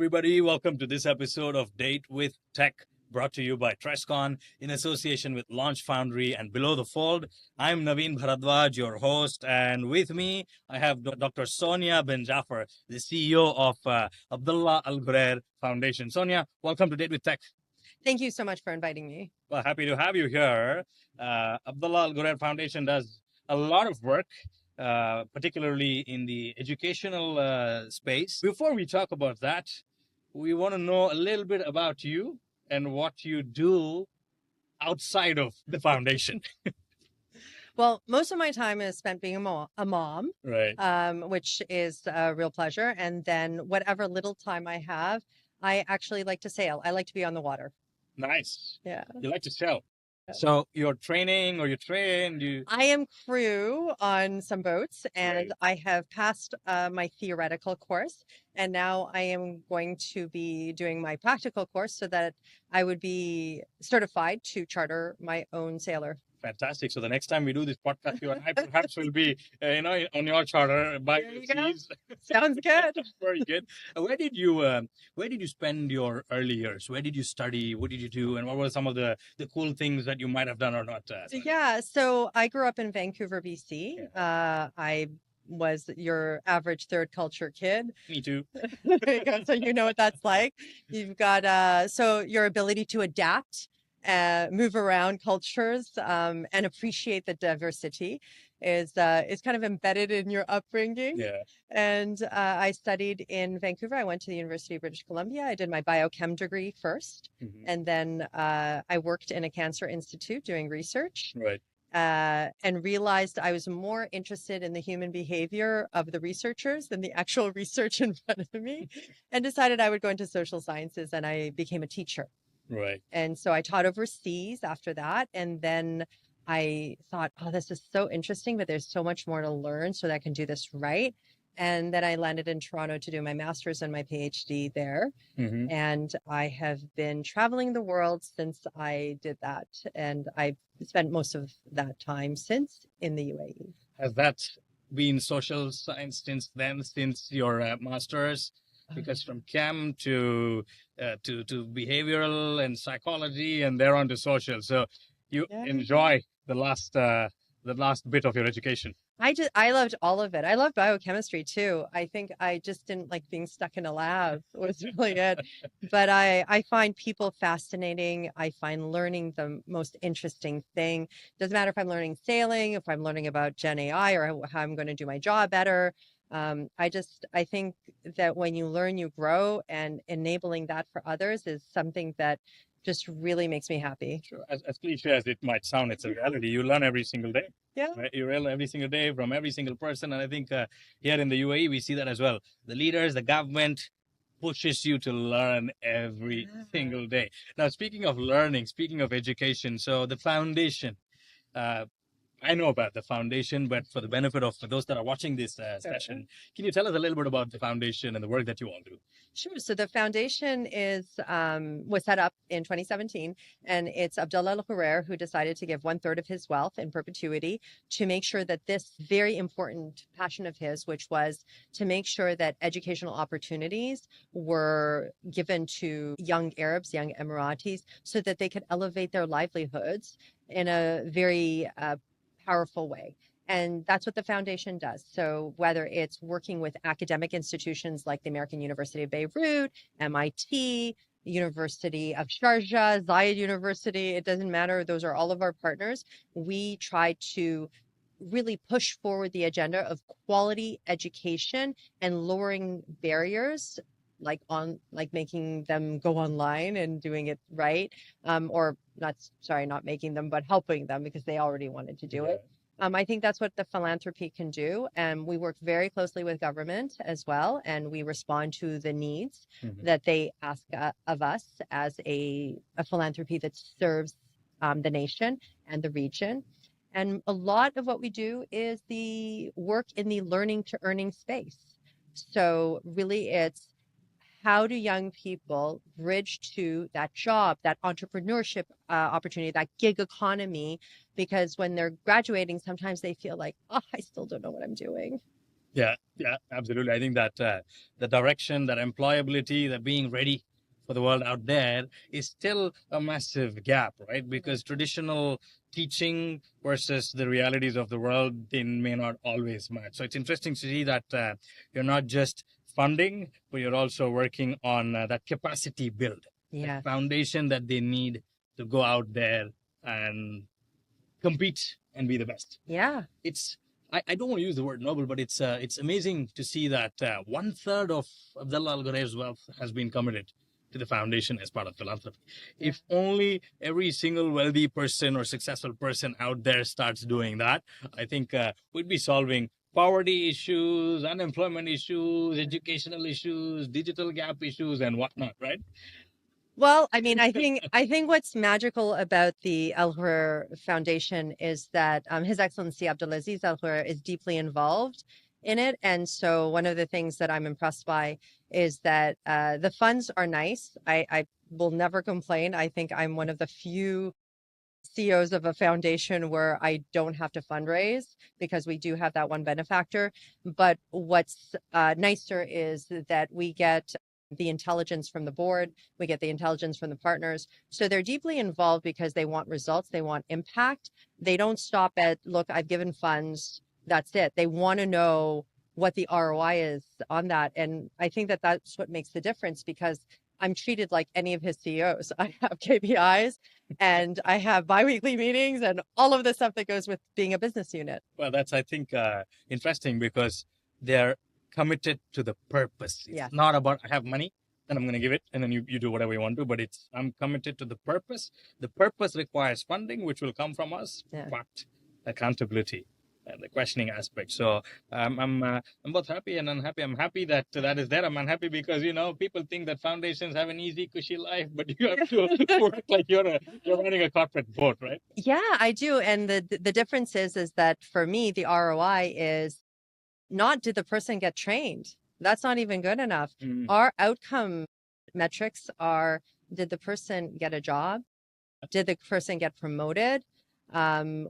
everybody. Welcome to this episode of Date with Tech, brought to you by Trescon in association with Launch Foundry and Below the Fold. I'm Naveen Bharadwaj, your host, and with me I have Dr. Sonia Ben Jaafar, the CEO of Abdulla Al Ghurair Foundation. Sonia, welcome to Date with Tech. Thank you so much for inviting me. Well, happy to have you here. Abdulla Al Ghurair Foundation does a lot of work, particularly in the educational space. Before we talk about that, we want to know a little bit about you and what you do outside of the foundation. Well, most of my time is spent being a mom, Right. which is a real pleasure. And then whatever little time I have, I actually like to sail. I like to be on the water. Nice. Yeah. You like to sail. So you're training or you're trained? I am crew on some boats, and Right. I have passed my theoretical course, and now I am going to be doing my practical course so that I would be certified to charter my own sailor. Fantastic. So the next time we do this podcast, you and I perhaps will be, on your charter by There the you go. seas. Sounds good. Very good. Where did you spend your early years? Where did you study? What did you do? And what were some of the cool things that you might have done or not? Yeah, so I grew up in Vancouver, BC. I was your average third culture kid. Me too. So you know what that's like. You've got so your ability to adapt, move around cultures, and appreciate the diversity is kind of embedded in your upbringing. Yeah. And I studied in Vancouver. I went to the University of British Columbia. I did my biochem degree first, and then I worked in a cancer institute doing research. Right. And realized I was more interested in the human behavior of the researchers than the actual research in front of me, and decided I would go into social sciences, and I became a teacher. Right. And so I taught overseas after that. And then I thought, oh, this is so interesting, but there's so much more to learn so that I can do this right. And then I landed in Toronto to do my master's and my PhD there. And I have been traveling the world since I did that. And I've spent most of that time since in the UAE. Has that been social science since then, since your master's? Because from chem to behavioral and psychology, and there on to social. So you enjoy the last bit of your education. I loved all of it. I love biochemistry too. I think I just didn't like being stuck in a lab. It was really good. But I find people fascinating. I find learning the most interesting thing. Doesn't matter if I'm learning sailing, if I'm learning about Gen AI, or how I'm going to do my job better. I think that when you learn, you grow, and enabling that for others is something that just really makes me happy. Sure. As cliche as it might sound, it's a reality. You learn every single day. Yeah. Right? You learn every single day from every single person. And I think here in the UAE, we see that as well. The leaders, the government pushes you to learn every single day. Now, speaking of learning, speaking of education, so the foundation, I know about the foundation, but for the benefit of those that are watching this session, can you tell us a little bit about the foundation and the work that you all do? Sure. So the foundation was set up in 2017, and it's Abdulla Al Ghurair who decided to give 1/3 of his wealth in perpetuity to make sure that this very important passion of his, which was to make sure that educational opportunities were given to young Arabs, young Emiratis, so that they could elevate their livelihoods in a very powerful way. And that's what the foundation does. So whether it's working with academic institutions like the American University of Beirut, MIT, University of Sharjah, Zayed University, it doesn't matter. Those are all of our partners. We try to really push forward the agenda of quality education and lowering barriers, like making them go online and doing it right, or not making them, but helping them because they already wanted to do it. I think that's what the philanthropy can do. And we work very closely with government as well. And we respond to the needs that they ask of us as a philanthropy that serves the nation and the region. And a lot of what we do is the work in the learning to earning space. So really it's, how do young people bridge to that job, that entrepreneurship opportunity, that gig economy? Because when they're graduating, sometimes they feel like, oh, I still don't know what I'm doing. Yeah, absolutely. I think that the direction, that employability, that being ready for the world out there is still a massive gap, right? Because traditional teaching versus the realities of the world, they may not always match. So it's interesting to see that you're not just funding, but you're also working on that capacity build, that Yes. foundation that they need to go out there and compete and be the best. Yeah. It's I don't want to use the word noble, but it's amazing to see that 1/3 of Abdullah Al Ghurair's wealth has been committed to the foundation as part of philanthropy. Yeah. If only every single wealthy person or successful person out there starts doing that, I think we'd be solving poverty issues, unemployment issues, educational issues, digital gap issues, and whatnot, right? Well, I mean, I think what's magical about the Al Ghurair Foundation is that His Excellency Abdulaziz Al Ghurair is deeply involved in it, and so one of the things that I'm impressed by is that the funds are nice. I will never complain. I think I'm one of the few CEOs of a foundation where I don't have to fundraise because we do have that one benefactor. But what's nicer is that we get the intelligence from the board, we get the intelligence from the partners. So they're deeply involved because they want results, they want impact. They don't stop at, look, I've given funds, that's it. They want to know what the ROI is on that. And I think that that's what makes the difference because I'm treated like any of his CEOs. I have KPIs and I have biweekly meetings and all of the stuff that goes with being a business unit. Well, that's, I think, interesting because they're committed to the purpose. It's Yes. not about, I have money and I'm going to give it and then you do whatever you want to, but it's, I'm committed to the purpose. The purpose requires funding, which will come from us, Yeah. but accountability and the questioning aspect. So I'm both happy and unhappy. I'm happy that that is there. I'm unhappy because, you know, people think that foundations have an easy, cushy life, but you have to work like you're running a corporate boat, right? Yeah, I do. And the difference is that for me, the ROI is not did the person get trained? That's not even good enough. Mm. Our outcome metrics are, did the person get a job? Did the person get promoted?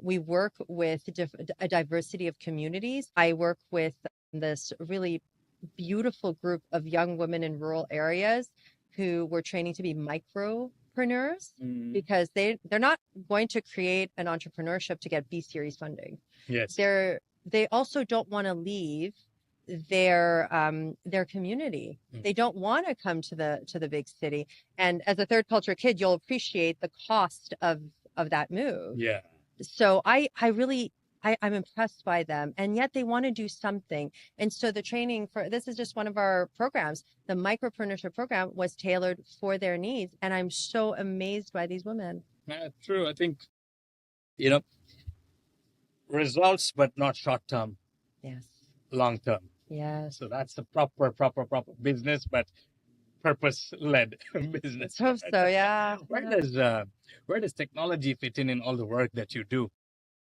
We work with a diversity of communities. I work with this really beautiful group of young women in rural areas who were training to be micropreneurs Mm. because they're not going to create an entrepreneurship to get B series funding. Yes. They also don't want to leave their community. Mm. They don't want to come to the big city. And as a third culture kid, you'll appreciate the cost of that move. Yeah. So I'm impressed by them, and yet they want to do something. And so the training for this is just one of our programs. The micropreneurship program was tailored for their needs, and I'm so amazed by these women. Yeah, true. I think, you know, results, but not short term, Yes. long term. Yes. So that's a proper business, but purpose led business. Let's hope so. Yeah. Where does technology fit in all the work that you do?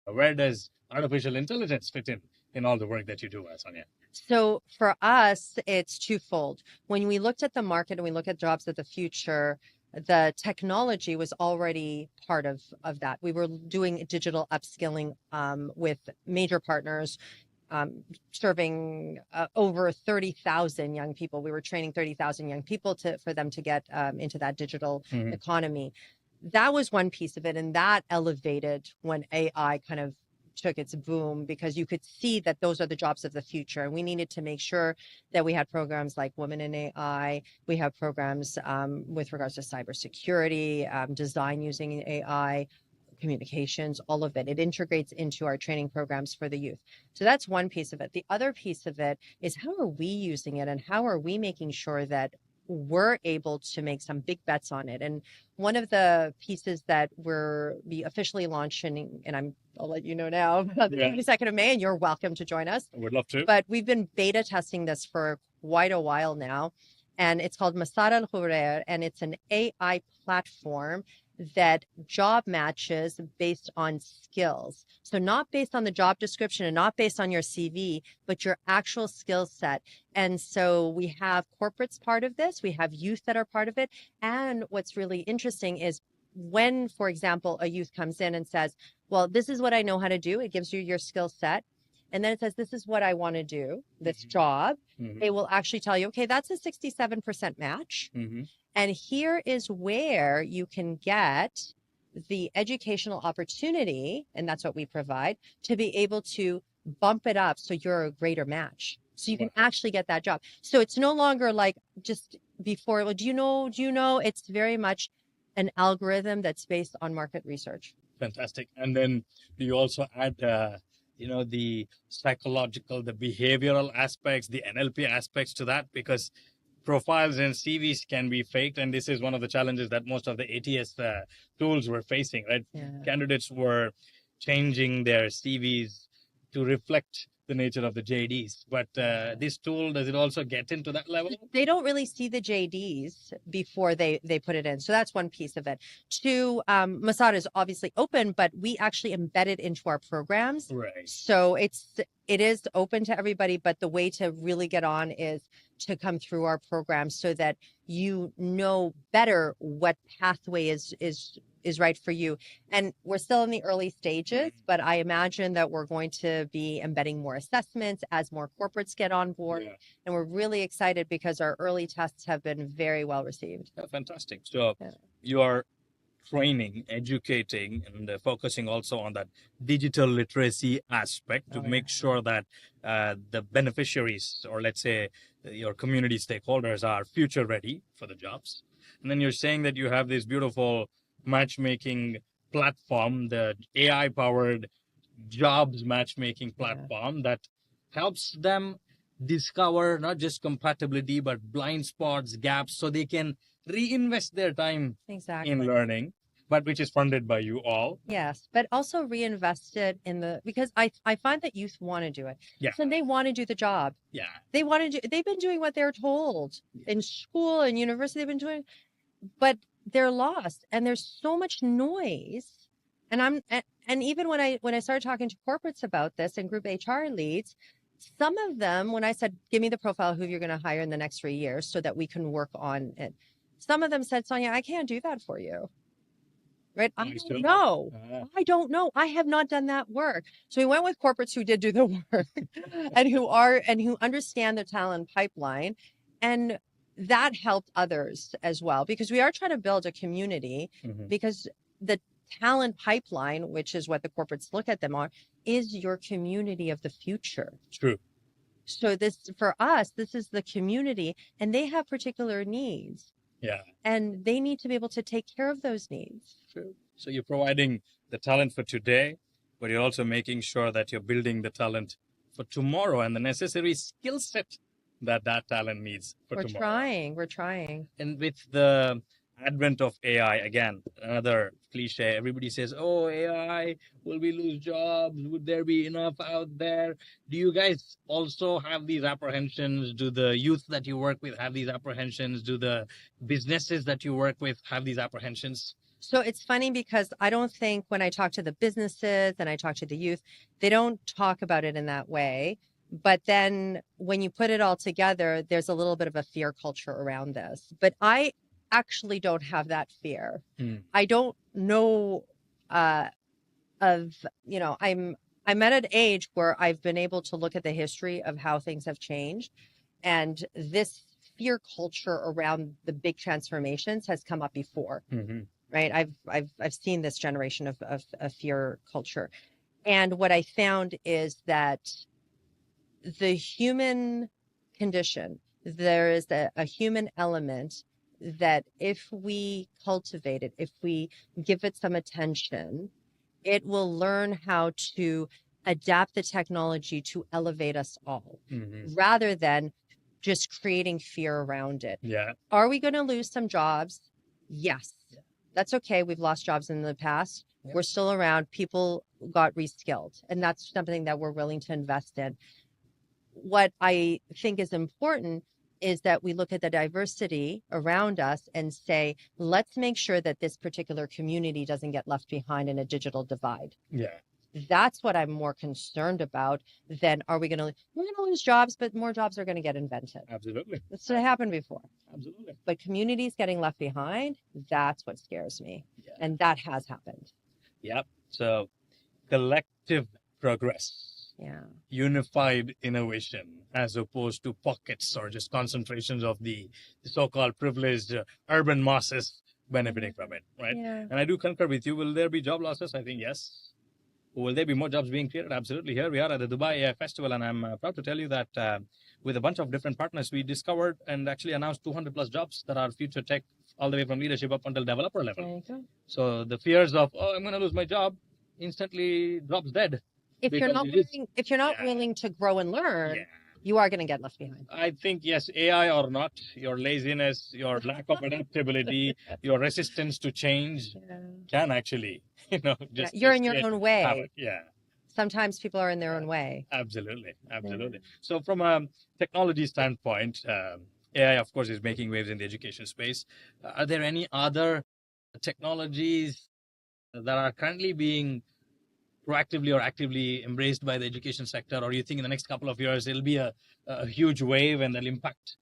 Where does artificial intelligence fit in all the work that you do, Sonia? So for us, it's twofold. When we looked at the market and we look at jobs of the future, the technology was already part of that. We were doing digital upskilling with major partners, serving over 30,000 young people. We were training 30,000 young people for them to get into that digital Mhm. economy. That was one piece of it, and that elevated when AI kind of took its boom because you could see that those are the jobs of the future. And we needed to make sure that we had programs like Women in AI. We have programs with regards to cybersecurity, design using AI, communications, all of it. It integrates into our training programs for the youth. So that's one piece of it. The other piece of it is how are we using it and how are we making sure that we're able to make some big bets on it. And one of the pieces that we officially launching, and I'll let you know now, on the 22nd of May, and you're welcome to join us. I would love to. But we've been beta testing this for quite a while now. And it's called Masar Al Ghurair, and it's an AI platform that job matches based on skills. So not based on the job description and not based on your CV, but your actual skill set. And so we have corporates part of this, we have youth that are part of it. And what's really interesting is when, for example, a youth comes in and says, well, this is what I know how to do, it gives you your skill set. and then it says, this is what I want to do, this Mhm. job, Mhm. they will actually tell you, okay, that's a 67% match. Mhm. And here is where you can get the educational opportunity, and that's what we provide, to be able to bump it up so you're a greater match. So you can Wow. actually get that job. So it's no longer like just before, well, do you know? It's very much an algorithm that's based on market research. Fantastic. And then do you also add, the psychological, the behavioral aspects, the NLP aspects to that? Because profiles and CVs can be faked, and this is one of the challenges that most of the ATS tools were facing, right? Yeah. Candidates were changing their CVs to reflect the nature of the JDs. But this tool, does it also get into that level? They don't really see the JDs before they put it in. So that's one piece of it. Two, Masada is obviously open, but we actually embed it into our programs. Right. So it is open to everybody, but the way to really get on is to come through our program so that you know better what pathway is right for you. And we're still in the early stages, but I imagine that we're going to be embedding more assessments as more corporates get on board. Yeah. And we're really excited because our early tests have been very well received. Yeah, fantastic. So Yeah. you are training, educating, and focusing also on that digital literacy aspect to make sure that the beneficiaries, or let's say your community stakeholders, are future ready for the jobs. And then you're saying that you have this beautiful matchmaking platform, the AI powered jobs matchmaking platform that helps them discover not just compatibility but blind spots, gaps, so they can reinvest their time Exactly. in learning, but which is funded by you all. Yes, but also reinvest it because I find that youth want to do it. Yeah. So they want to do the job. Yeah. They've been doing what they're told in school and university. They've been doing, but they're lost and there's so much noise. And even when I started talking to corporates about this and group HR leads, some of them, when I said, give me the profile of who you're going to hire in the next 3 years so that we can work on it. Some of them said, Sonia, I can't do that for you. Right? I don't know. I don't know. I have not done that work. So we went with corporates who did do the work and who understand the talent pipeline. And that helped others as well, because we are trying to build a community, because the talent pipeline, which is what the corporates look at them on, is your community of the future. True. So for us, this is the community, and they have particular needs. Yeah. And they need to be able to take care of those needs. True. So you're providing the talent for today, but you're also making sure that you're building the talent for tomorrow and the necessary skill set that talent needs for tomorrow. We're trying. And with the advent of AI, again, another cliche, everybody says, oh, AI, will we lose jobs? Would there be enough out there? Do you guys also have these apprehensions? Do the youth that you work with have these apprehensions? Do the businesses that you work with have these apprehensions? So it's funny because I don't think when I talk to the businesses and I talk to the youth, they don't talk about it in that way. But then when you put it all together, there's a little bit of a fear culture around this. But I actually don't have that fear. I don't know I'm at an age where I've been able to look at the history of how things have changed. And this fear culture around the big transformations has come up before. Right. I've seen this generation of fear culture. And what I found is that the human condition, there is a human element that if we cultivate it, if we give it some attention, it will learn how to adapt the technology to elevate us all, rather than just creating fear around it. Yeah. Are we going to lose some jobs? Yes. That's okay. We've lost jobs in the past. Yep. We're still around. People got reskilled, and that's something that we're willing to invest in. What I think is important is that we look at the diversity around us and say, let's make sure that this particular community doesn't get left behind in a digital divide. Yeah. That's what I'm more concerned about than we're going to lose jobs, but more jobs are going to get invented. Absolutely. That's what happened before. Absolutely. But communities getting left behind, that's what scares me. Yeah. And that has happened. Yep. So collective progress Yeah. unified innovation as opposed to pockets or just concentrations of the so-called privileged urban masses benefiting from it, right? Yeah. And I do concur with you. Will there be job losses? I think yes. Will there be more jobs being created? Absolutely. Here we are at the Dubai AI Festival, and I'm proud to tell you that with a bunch of different partners, we discovered and actually announced 200 plus jobs that are future tech, all the way from leadership up until developer level. There you go. So the fears of, oh, I'm going to lose my job instantly drops dead. If you're Because not it is- willing, if you're not Yeah. willing to grow and learn, Yeah. you are going to get left behind. I think, yes, AI or not, your laziness, your lack of adaptability, your resistance to change can actually, just You're in your create own way. havoc. Yeah. Sometimes people are in their own way. Absolutely, absolutely. So, from a technology standpoint, AI, of course, is making waves in the education space. Are there any other technologies that are currently being proactively or actively embraced by the education sector, or you think in the next couple of years it'll be a huge wave and they'll impact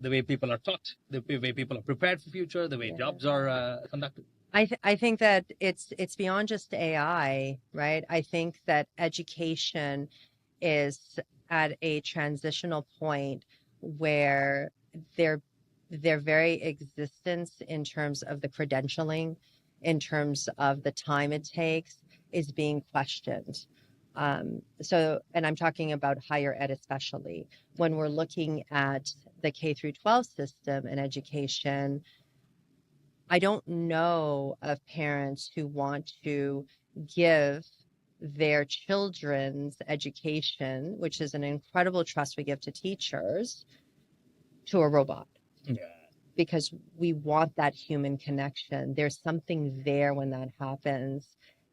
the way people are taught, the way people are prepared for future, the way jobs are conducted? I think that it's beyond just AI, right? I think that education is at a transitional point where their very existence in terms of the credentialing, in terms of the time it takes, is being questioned. And I'm talking about higher ed, especially when we're looking at the K through 12 system and education. I don't know of parents who want to give their children's education, which is an incredible trust we give to teachers, to a robot. Yeah. Because we want that human connection. There's something there when that happens.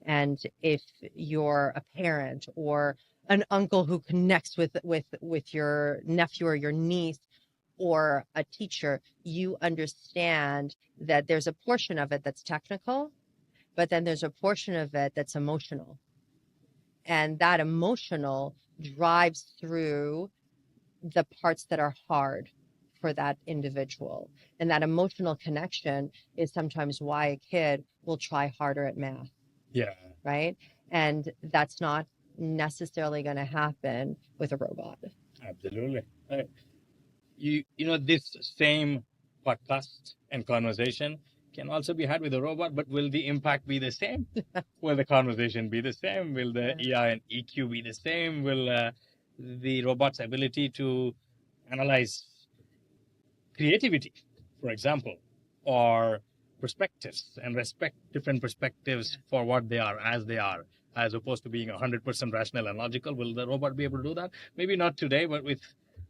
And if you're a parent or an uncle who connects with your nephew or your niece, or a teacher, you understand that there's a portion of it that's technical, but then there's a portion of it that's emotional. And that emotional drives through the parts that are hard for that individual. And that emotional connection is sometimes why a kid will try harder at math. Yeah. Right? And that's not necessarily going to happen with a robot. Absolutely. Right. This same podcast and conversation can also be had with a robot, but will the impact be the same? Will the conversation be the same? Will the EI and EQ be the same? Will the robot's ability to analyze creativity, for example, or perspectives and respect different perspectives for what they are, as opposed to being 100% rational and logical? Will the robot be able to do that? Maybe not today, but with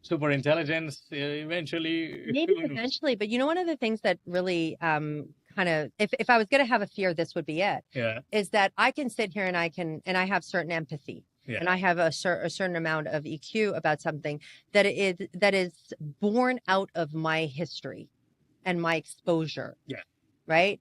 super intelligence, eventually. Maybe eventually, but one of the things that really kind of, if I was going to have a fear, this would be it. Yeah. Is that I can sit here and I have certain empathy. Yeah. And I have a certain amount of EQ about something that is born out of my history and my exposure. Yeah. Right.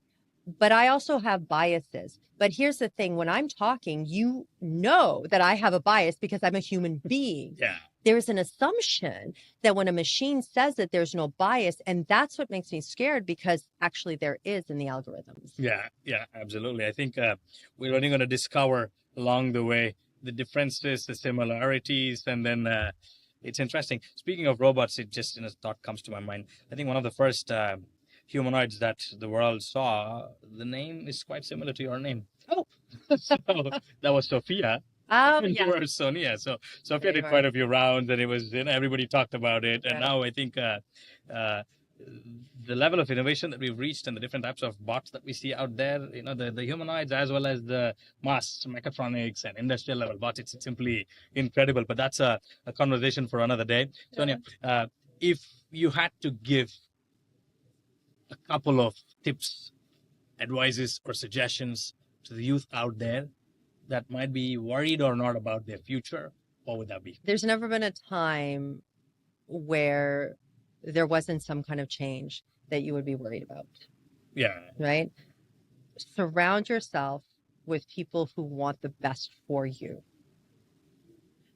But I also have biases. But here's the thing: when I'm talking, you know that I have a bias because I'm a human being. Yeah. There's an assumption that when a machine says that there's no bias, and that's what makes me scared, because actually there is in the algorithms. Yeah, absolutely. I think we're only going to discover along the way the differences, the similarities, and then it's interesting. Speaking of robots, it just a thought comes to my mind. I think one of the first humanoids that the world saw, the name is quite similar to your name. Oh, so that was Sophia. Oh, And yeah. you were Sonia. So Sophia There you did are. quite a few rounds, and it was everybody talked about it. And Yeah. now I think the level of innovation that we've reached and the different types of bots that we see out there, the humanoids as well as the mass mechatronics and industrial level bots, it's simply incredible. But that's a conversation for another day. Sonia, if you had to give a couple of tips, advices, or suggestions to the youth out there that might be worried or not about their future, what would that be? There's never been a time where there wasn't some kind of change that you would be worried about. Yeah. Right? Surround yourself with people who want the best for you.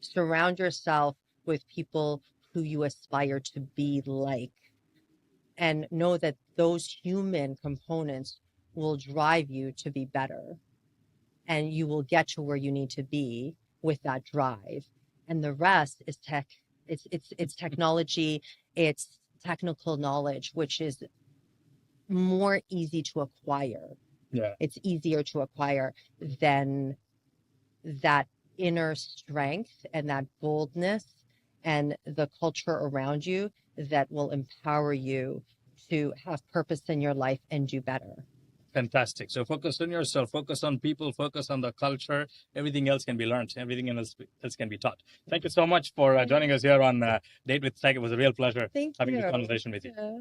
Surround yourself with people who you aspire to be like. And know that those human components will drive you to be better. And you will get to where you need to be with that drive. and the rest is tech. It's technology, it's technical knowledge, which is more easy to acquire. Yeah. It's easier to acquire than that inner strength and that boldness and the culture around you that will empower you to have purpose in your life and do better. Fantastic. So focus on yourself, focus on people, focus on the culture. Everything else can be learned. Everything else can be taught. Thank you so much for joining us here on Date with Tech. It was a real pleasure Thank having you. this conversation with you. Yeah.